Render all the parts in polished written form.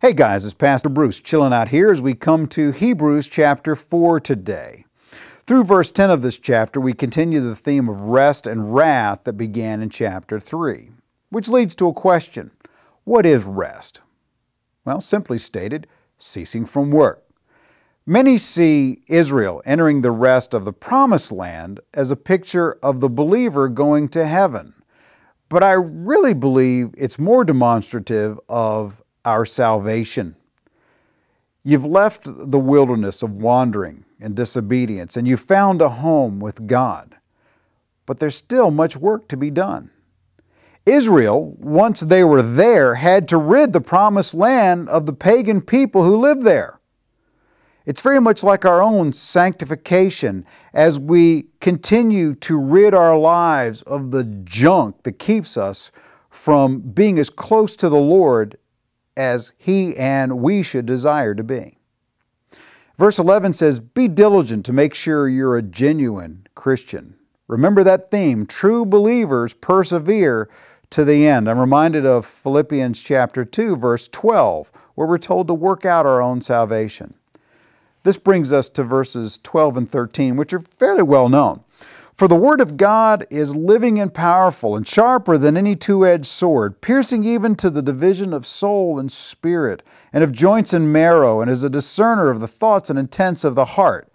Hey guys, it's Pastor Bruce chilling out here as we come to Hebrews chapter 4 today. Through verse 10 of this chapter, we continue the theme of rest and wrath that began in chapter 3, which leads to a question. What is rest? Well, simply stated, ceasing from work. Many see Israel entering the rest of the Promised Land as a picture of the believer going to heaven. But I really believe it's more demonstrative of our salvation. You've left the wilderness of wandering and disobedience, and you found a home with God. But there's still much work to be done. Israel, once they were there, had to rid the Promised Land of the pagan people who lived there. It's very much like our own sanctification as we continue to rid our lives of the junk that keeps us from being as close to the Lord as He and we should desire to be. Verse 11 says, "Be diligent to make sure you're a genuine Christian." Remember that theme, true believers persevere to the end. I'm reminded of Philippians chapter 2, verse 12, where we're told to work out our own salvation. This brings us to verses 12 and 13, which are fairly well known. "For the word of God is living and powerful and sharper than any two-edged sword, piercing even to the division of soul and spirit, and of joints and marrow, and is a discerner of the thoughts and intents of the heart.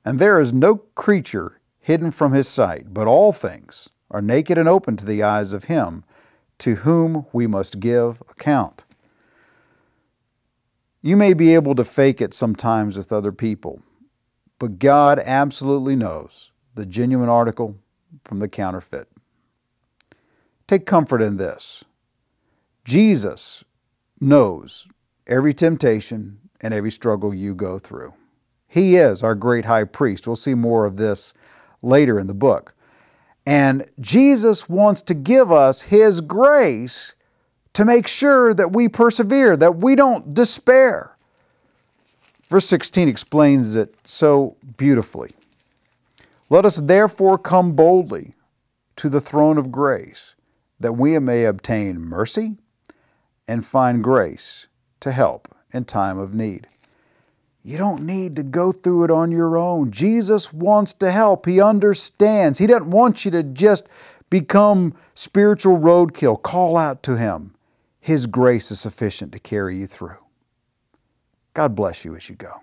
And there is no creature hidden from His sight, but all things are naked and open to the eyes of Him to whom we must give account." You may be able to fake it sometimes with other people, but God absolutely knows the genuine article from the counterfeit. Take comfort in this. Jesus knows every temptation and every struggle you go through. He is our great high priest. We'll see more of this later in the book. And Jesus wants to give us His grace to make sure that we persevere, that we don't despair. Verse 16 explains it so beautifully. "Let us therefore come boldly to the throne of grace, that we may obtain mercy and find grace to help in time of need." You don't need to go through it on your own. Jesus wants to help. He understands. He doesn't want you to just become spiritual roadkill. Call out to Him. His grace is sufficient to carry you through. God bless you as you go.